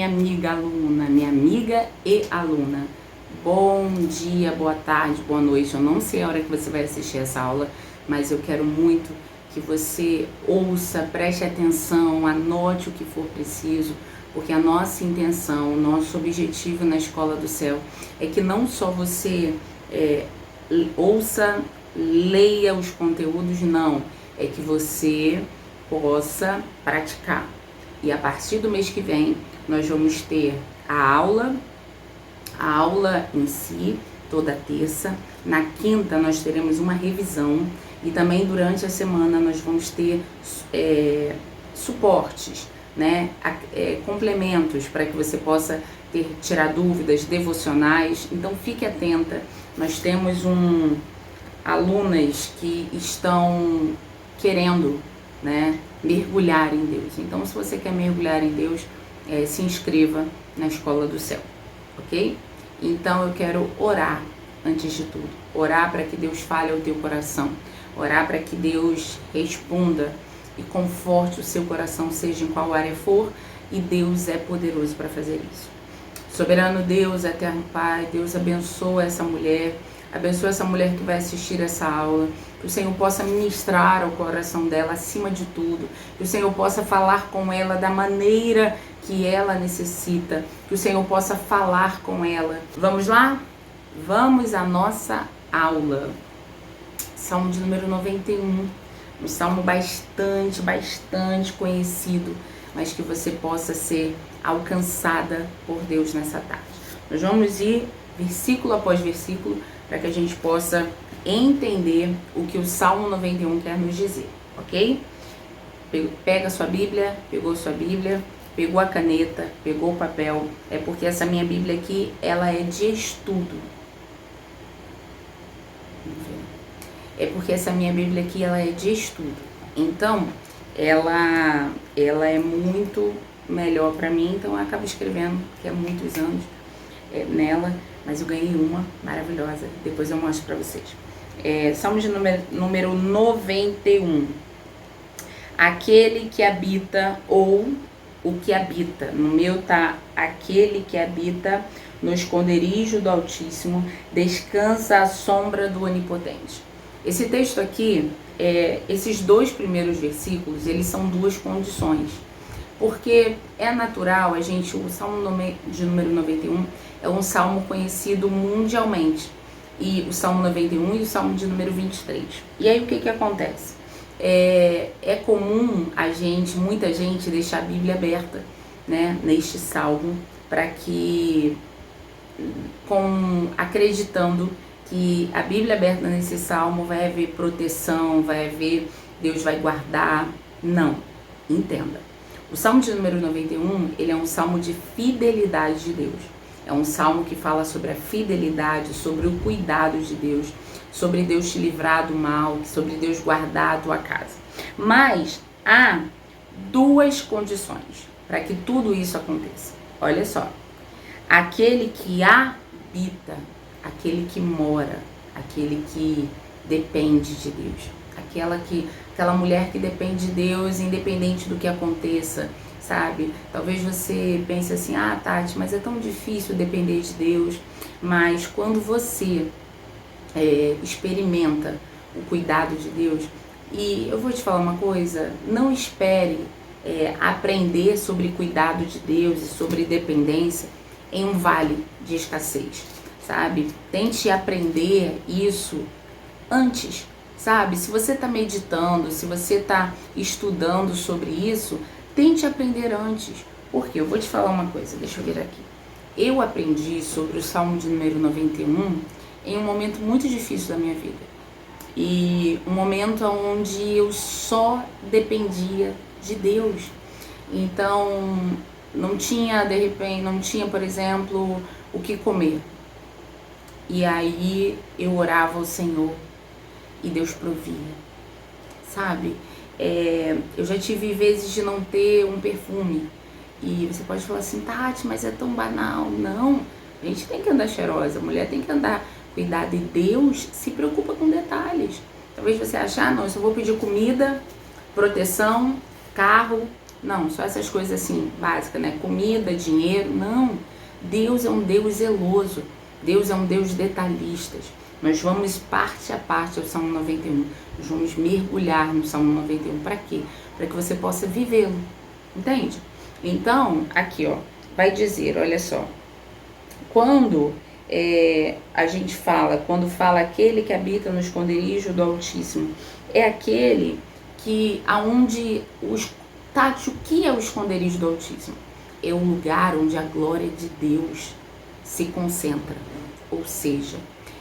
minha amiga aluna, minha amiga e aluna. Bom dia, boa tarde, boa noite. Eu não sei a hora que você vai assistir essa aula, mas eu quero muito que você ouça, preste atenção, anote o que for preciso, porque a nossa intenção, o nosso objetivo na Escola do Céu é que não só você ouça, leia os conteúdos, não, é que você possa praticar. E a partir do mês que vem, nós vamos ter a aula em si, toda terça. Na quinta, nós teremos uma revisão. E também durante a semana, nós vamos ter suportes, né? Complementos para que você possa tirar dúvidas, devocionais. Então, fique atenta. Nós temos alunas que estão querendo, né, mergulhar em Deus. Então, se você quer mergulhar em Deus, se inscreva na Escola do Céu, ok? Então, eu quero orar antes de tudo. Orar para que Deus fale ao teu coração. Orar para que Deus responda e conforte o seu coração, seja em qual área for. E Deus é poderoso para fazer isso. Soberano Deus, eterno Pai, Deus abençoa essa mulher. Abençoa essa mulher que vai assistir essa aula. Que o Senhor possa ministrar ao coração dela acima de tudo. Que o Senhor possa falar com ela da maneira que ela necessita. Que o Senhor possa falar com ela. Vamos lá? Vamos à nossa aula. Salmo de número 91. Um salmo bastante conhecido. Mas que você possa ser alcançada por Deus nessa tarde. Nós vamos ir versículo após versículo, para que a gente possa entender o que o Salmo 91 quer nos dizer, ok? Pega a sua Bíblia, pegou sua Bíblia, pegou a caneta, pegou o papel, é porque essa minha Bíblia aqui, ela é de estudo. É porque essa minha Bíblia aqui, ela é de estudo. Então, ela é muito melhor para mim, então eu acabo escrevendo, que há muitos anos nela, mas eu ganhei uma maravilhosa, depois eu mostro para vocês. Salmo de número 91. Aquele que habita, ou o que habita, no meu tá aquele que habita no esconderijo do Altíssimo, descansa à sombra do Onipotente. Esse texto aqui, esses dois primeiros versículos, eles são duas condições. Porque é natural, o Salmo de número 91 é um salmo conhecido mundialmente. E o Salmo 91 e o Salmo de número 23. E aí o que acontece? É comum muita gente deixar a Bíblia aberta, né, neste salmo, para que, acreditando que a Bíblia aberta nesse salmo vai haver proteção, vai haver, Deus vai guardar. Não, entenda. O Salmo de número 91, ele é um salmo de fidelidade de Deus. É um salmo que fala sobre a fidelidade, sobre o cuidado de Deus, sobre Deus te livrar do mal, sobre Deus guardar a tua casa. Mas há duas condições para que tudo isso aconteça. Olha só. Aquele que habita, aquele que mora, aquele que depende de Deus. Aquela mulher que depende de Deus, independente do que aconteça, sabe? Talvez você pense assim, Tati, mas é tão difícil depender de Deus. Mas quando você experimenta o cuidado de Deus, e eu vou te falar uma coisa, não espere aprender sobre cuidado de Deus e sobre dependência em um vale de escassez, sabe? Tente aprender isso antes, sabe? Se você está meditando, se você está estudando sobre isso, tente aprender antes. Porque eu vou te falar uma coisa, deixa eu ver aqui. Eu aprendi sobre o Salmo de número 91 em um momento muito difícil da minha vida. E um momento onde eu só dependia de Deus. Então, não tinha, por exemplo, o que comer. E aí eu orava ao Senhor e Deus provia, sabe? Eu já tive vezes de não ter um perfume. E você pode falar assim, Tati, mas é tão banal. Não, a gente tem que andar cheirosa, a mulher tem que andar cuidada. E Deus se preocupa com detalhes. Talvez você ache, não, eu só vou pedir comida, proteção, carro, Não, só essas coisas assim, básicas, né? Comida, dinheiro, não. Deus é um Deus zeloso. Deus é um Deus detalhista. Nós vamos parte a parte ao Salmo 91. Nós vamos mergulhar no Salmo 91. Para quê? Para que você possa vivê-lo. Entende? Então, aqui, ó, vai dizer, olha só. Quando a gente fala, quando fala aquele que habita no esconderijo do Altíssimo, é aquele que aonde Tati, o que é o esconderijo do Altíssimo? É o lugar onde a glória de Deus se concentra, ou seja,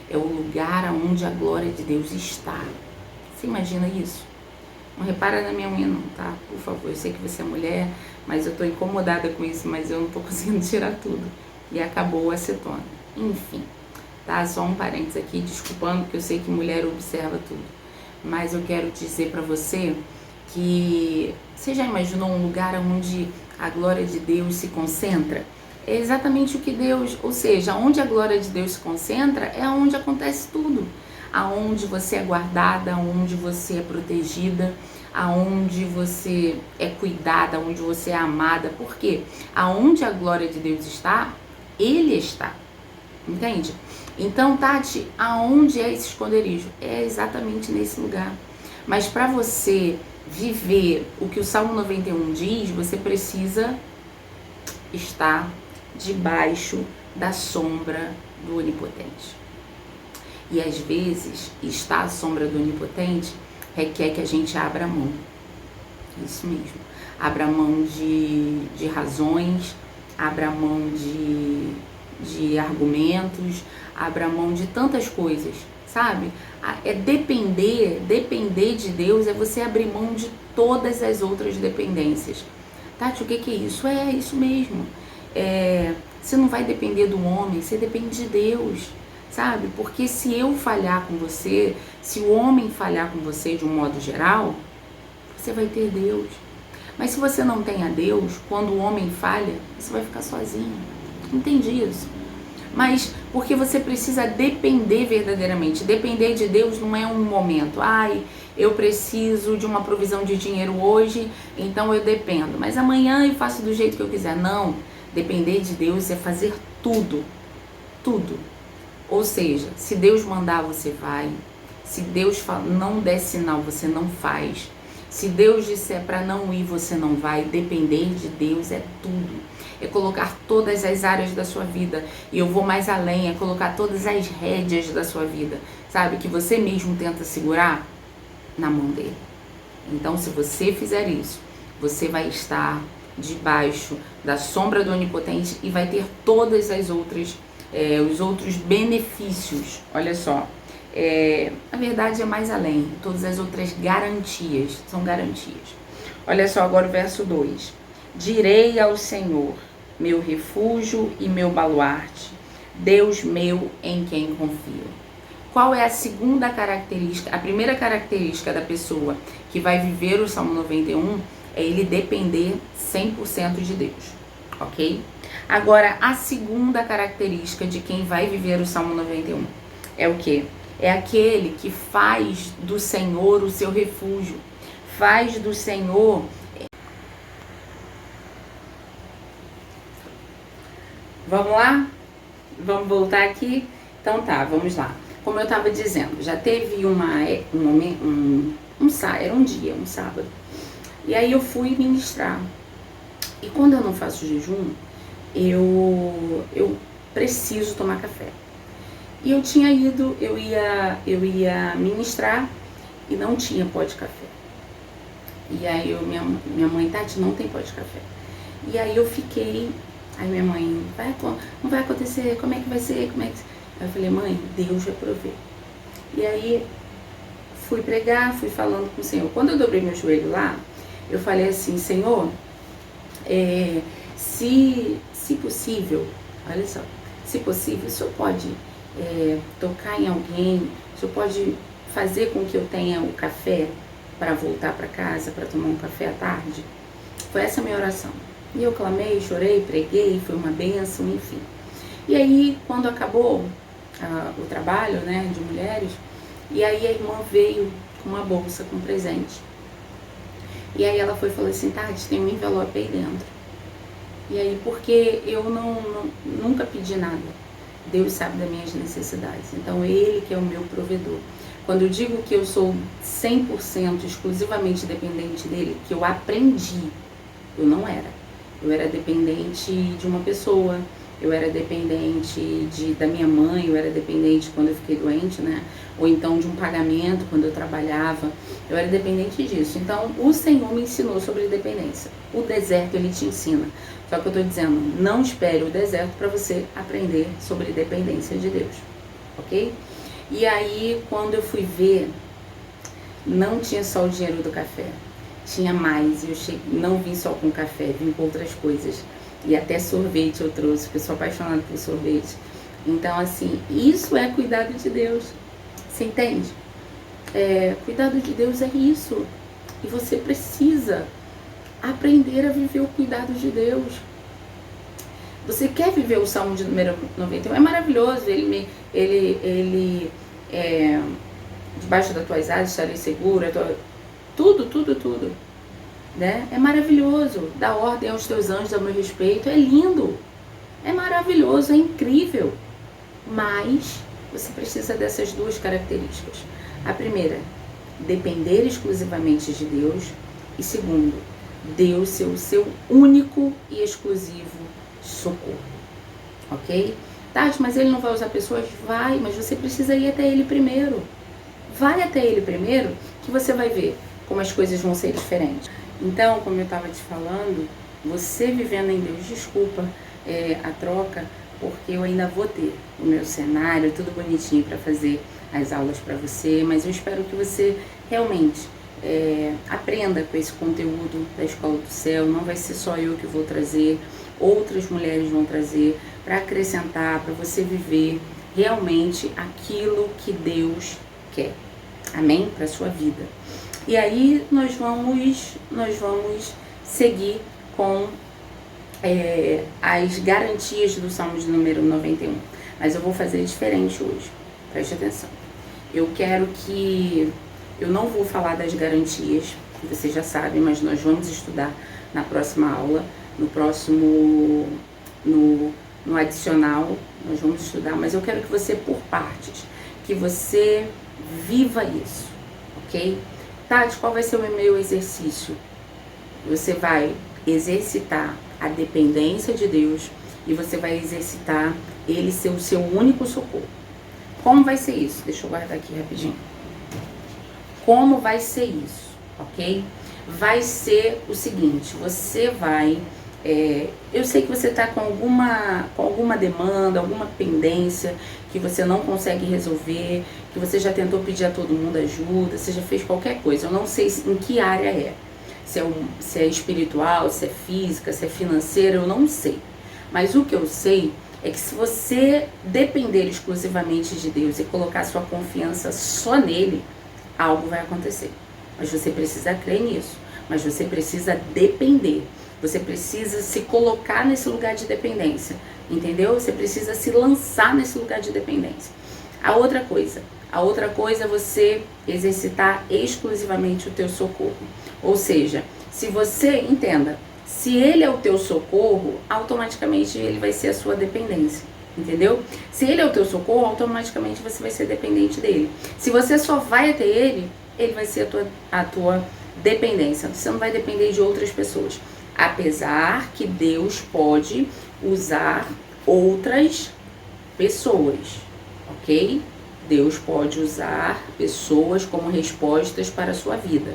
é o lugar onde a glória de Deus está. Você imagina isso? Não repara na minha unha não, tá? Por favor, eu sei que você é mulher, mas eu tô incomodada com isso, mas eu não tô conseguindo tirar tudo. E acabou a acetona. Enfim, tá? Só um parênteses aqui, desculpando, porque eu sei que mulher observa tudo. Mas eu quero dizer pra você que você já imaginou um lugar onde a glória de Deus se concentra? É exatamente o que Deus, ou seja, onde a glória de Deus se concentra é onde acontece tudo. Aonde você é guardada, aonde você é protegida, aonde você é cuidada, aonde você é amada. Por quê? Aonde a glória de Deus está, Ele está. Entende? Então, Tati, aonde é esse esconderijo? É exatamente nesse lugar. Mas para você viver o que o Salmo 91 diz, você precisa estar debaixo da sombra do Onipotente. E às vezes, estar à sombra do Onipotente requer que a gente abra mão. Isso mesmo. Abra mão de razões, abra mão de argumentos, abra mão de tantas coisas, sabe? É depender de Deus, é você abrir mão de todas as outras dependências. Tati, o que é isso? É isso mesmo. Você não vai depender do homem, você depende de Deus, sabe? Porque se eu falhar com você, se o homem falhar com você de um modo geral, você vai ter Deus. Mas se você não tem a Deus, quando o homem falha, você vai ficar sozinho. Entende isso? Mas porque você precisa depender verdadeiramente. Depender de Deus não é um momento. Ai, eu preciso de uma provisão de dinheiro hoje, então eu dependo. Mas amanhã eu faço do jeito que eu quiser. Não. Depender de Deus é fazer tudo. Tudo. Ou seja, se Deus mandar, você vai. Se Deus não der sinal, você não faz. Se Deus disser para não ir, você não vai. Depender de Deus é tudo. É colocar todas as áreas da sua vida. E eu vou mais além, é colocar todas as rédeas da sua vida. Sabe? Que você mesmo tenta segurar na mão dele. Então, se você fizer isso, você vai estar debaixo da sombra do Onipotente e vai ter todas as outras, os outros benefícios. Olha só. A verdade é mais além. Todas as outras garantias. São garantias. Olha só agora o verso 2. Direi ao Senhor, meu refúgio e meu baluarte, Deus meu em quem confio. Qual é a segunda característica? A primeira característica da pessoa que vai viver o Salmo 91 é ele depender 100% de Deus, ok? Agora, a segunda característica de quem vai viver o Salmo 91 é o quê? É aquele que faz do Senhor o seu refúgio, faz do Senhor... Vamos lá? Vamos voltar aqui? Então tá, vamos lá. Como eu estava dizendo, já teve era um dia, um sábado. E aí eu fui ministrar. E quando eu não faço jejum, eu preciso tomar café. E eu tinha ido, eu ia ministrar e não tinha pó de café. E aí minha mãe, Tati, não tem pó de café. E aí eu fiquei... Aí minha mãe, não vai acontecer, como é que vai ser, Aí eu falei, mãe, Deus vai prover. E aí fui pregar, fui falando com o Senhor. Quando eu dobrei meu joelho lá, eu falei assim, Senhor, se possível, olha só, se possível, o Senhor pode tocar em alguém, o Senhor pode fazer com que eu tenha o café para voltar para casa, para tomar um café à tarde? Foi essa a minha oração. E eu clamei, chorei, preguei, foi uma bênção, enfim. E aí, quando acabou o trabalho, né, de mulheres, e aí a irmã veio com uma bolsa com presente. E aí ela foi e falou assim, Tati, tem um envelope aí dentro. E aí, porque eu nunca pedi nada. Deus sabe das minhas necessidades. Então, Ele que é o meu provedor. Quando eu digo que eu sou 100% exclusivamente dependente dEle, que eu aprendi, eu não era. Eu era dependente de uma pessoa, eu era dependente da minha mãe, eu era dependente quando eu fiquei doente, né? Ou então de um pagamento quando eu trabalhava. Eu era dependente disso. Então, o Senhor me ensinou sobre dependência. O deserto, Ele te ensina. Só que eu estou dizendo, não espere o deserto para você aprender sobre dependência de Deus, ok? E aí, quando eu fui ver, não tinha só o dinheiro do café, tinha mais. Eu não vim só com café, vim com outras coisas. E até sorvete eu trouxe, porque eu sou apaixonada por sorvete. Então, assim, isso é cuidado de Deus. Você entende? Cuidado de Deus é isso. E você precisa aprender a viver o cuidado de Deus. Você quer viver o Salmo de número 91? É maravilhoso. Debaixo das tuas asas estarei segura. Tudo. Né? É maravilhoso. Dá ordem aos teus anjos ao meu respeito. É lindo. É maravilhoso. É incrível. Mas você precisa dessas duas características. A primeira, depender exclusivamente de Deus. E segundo, Deus ser o seu único e exclusivo socorro. Ok? Tati, mas ele não vai usar pessoas? Vai, mas você precisa ir até ele primeiro. Vai até ele primeiro que você vai ver como as coisas vão ser diferentes. Então, como eu estava te falando, você vivendo em Deus, desculpa a troca, porque eu ainda vou ter o meu cenário, tudo bonitinho para fazer as aulas para você, mas eu espero que você realmente aprenda com esse conteúdo da Escola do Céu. Não vai ser só eu que vou trazer, outras mulheres vão trazer para acrescentar, para você viver realmente aquilo que Deus quer. Amém? Para a sua vida. E aí nós vamos seguir com as garantias do Salmo de número 91. Mas eu vou fazer diferente hoje. Preste atenção. Eu não vou falar das garantias, que você já sabe, mas nós vamos estudar na próxima aula, no adicional, nós vamos estudar, mas eu quero que você, por partes, que você viva isso, ok? Tati, qual vai ser o meu exercício? Você vai exercitar a dependência de Deus e você vai exercitar Ele ser o seu único socorro. Como vai ser isso? Deixa eu guardar aqui rapidinho. Como vai ser isso, ok? Vai ser o seguinte, você vai... eu sei que você está com alguma demanda, alguma pendência que você não consegue resolver, que você já tentou pedir a todo mundo ajuda, você já fez qualquer coisa. Eu não sei em que área é. Se é espiritual, se é física, se é financeira, eu não sei. Mas o que eu sei é que se você depender exclusivamente de Deus e colocar sua confiança só nele, algo vai acontecer. Mas você precisa crer nisso. Mas você precisa depender. Você precisa se colocar nesse lugar de dependência. Entendeu? Você precisa se lançar nesse lugar de dependência. A outra coisa é você exercitar exclusivamente o teu socorro. Ou seja, se você, entenda, se ele é o teu socorro, automaticamente ele vai ser a sua dependência. Entendeu? Se ele é o teu socorro, automaticamente você vai ser dependente dele. Se você só vai até ele, ele vai ser a tua dependência. Você não vai depender de outras pessoas. Apesar que Deus pode usar outras pessoas, ok? Deus pode usar pessoas como respostas para a sua vida,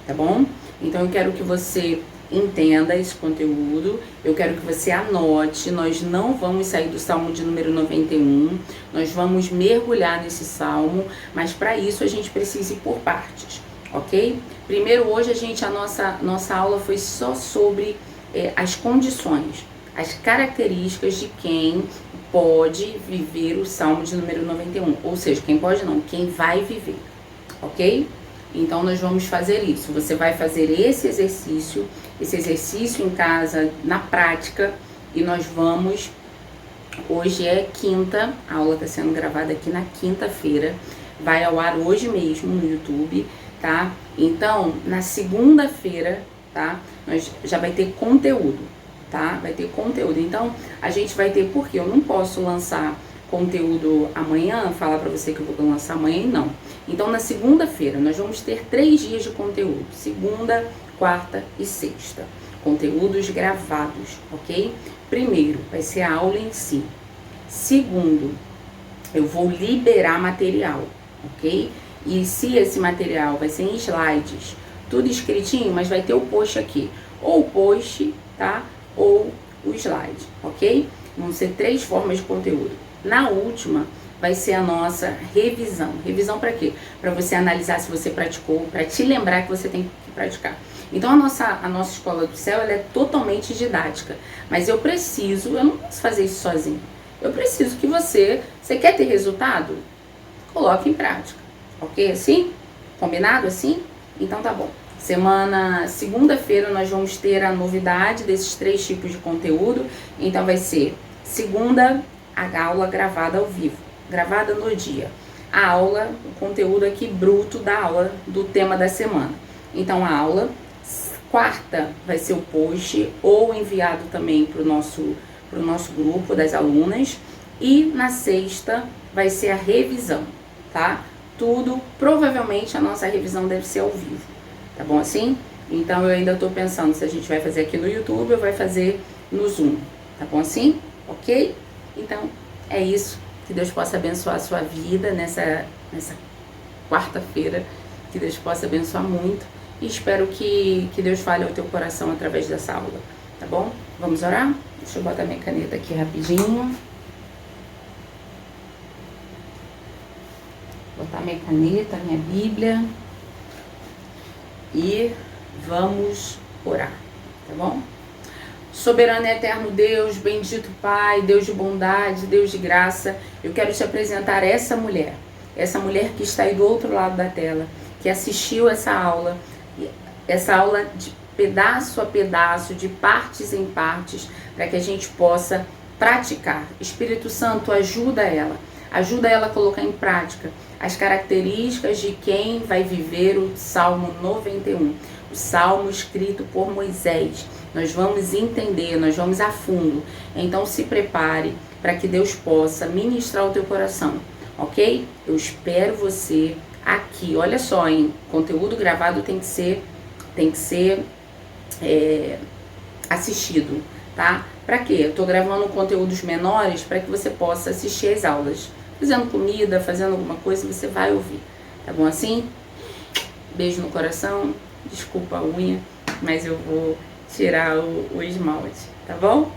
tá bom? Então eu quero que você entenda esse conteúdo, eu quero que você anote. Nós não vamos sair do Salmo de número 91, nós vamos mergulhar nesse Salmo, mas para isso a gente precisa ir por partes, ok? Primeiro, hoje a nossa aula foi só sobre as condições, as características de quem pode viver o Salmo de número 91, ou seja, quem pode não, quem vai viver, ok? Então nós vamos fazer isso, você vai fazer esse exercício em casa, na prática, e nós vamos, hoje é quinta, a aula está sendo gravada aqui na quinta-feira, vai ao ar hoje mesmo no YouTube, tá? Então, na segunda-feira, tá? Nós já vai ter conteúdo, tá? Vai ter conteúdo. Então, a gente vai ter, porque eu não posso lançar conteúdo amanhã, falar pra você que eu vou lançar amanhã e não. Então, na segunda-feira, nós vamos ter 3 dias de conteúdo. Segunda, quarta e sexta. Conteúdos gravados, ok? Primeiro, vai ser a aula em si. Segundo, eu vou liberar material, ok? E se esse material vai ser em slides, tudo escritinho, mas vai ter o post aqui. Ou o post, tá? Ou o slide, ok? Vão ser 3 formas de conteúdo. Na última, vai ser a nossa revisão. Revisão para quê? Para você analisar se você praticou, para te lembrar que você tem que praticar. Então, a nossa Escola do Céu, ela é totalmente didática. Mas eu não posso fazer isso sozinho. Eu preciso que você quer ter resultado? Coloque em prática. Ok? Assim? Combinado assim? Então tá bom. Segunda-feira nós vamos ter a novidade desses 3 tipos de conteúdo. Então vai ser segunda, a aula gravada ao vivo, gravada no dia. A aula, o conteúdo aqui bruto da aula do tema da semana. Então a aula, quarta vai ser o post ou enviado também para o nosso grupo das alunas. E na sexta vai ser a revisão, tá? Tudo, provavelmente a nossa revisão deve ser ao vivo, tá bom assim? Então eu ainda tô pensando se a gente vai fazer aqui no YouTube ou vai fazer no Zoom, tá bom assim? Ok? Então é isso, que Deus possa abençoar a sua vida nessa quarta-feira, que Deus possa abençoar muito e espero que Deus fale ao teu coração através dessa aula, tá bom? Vamos orar? Deixa eu botar minha caneta aqui rapidinho. Botar minha caneta, minha Bíblia e vamos orar, tá bom? Soberano e eterno Deus, bendito Pai, Deus de bondade, Deus de graça, eu quero te apresentar essa mulher que está aí do outro lado da tela, que assistiu essa aula de pedaço a pedaço, de partes em partes, para que a gente possa praticar. Espírito Santo, ajuda ela a colocar em prática as características de quem vai viver o Salmo 91, o Salmo escrito por Moisés. Nós vamos entender, nós vamos a fundo. Então se prepare para que Deus possa ministrar o teu coração, ok? Eu espero você aqui. Olha só, hein? Conteúdo gravado tem que ser assistido, tá? Para quê? Eu tô gravando conteúdos menores para que você possa assistir as aulas. Fazendo comida, fazendo alguma coisa, você vai ouvir. Tá bom assim? Beijo no coração. Desculpa a unha, mas eu vou tirar o esmalte, tá bom?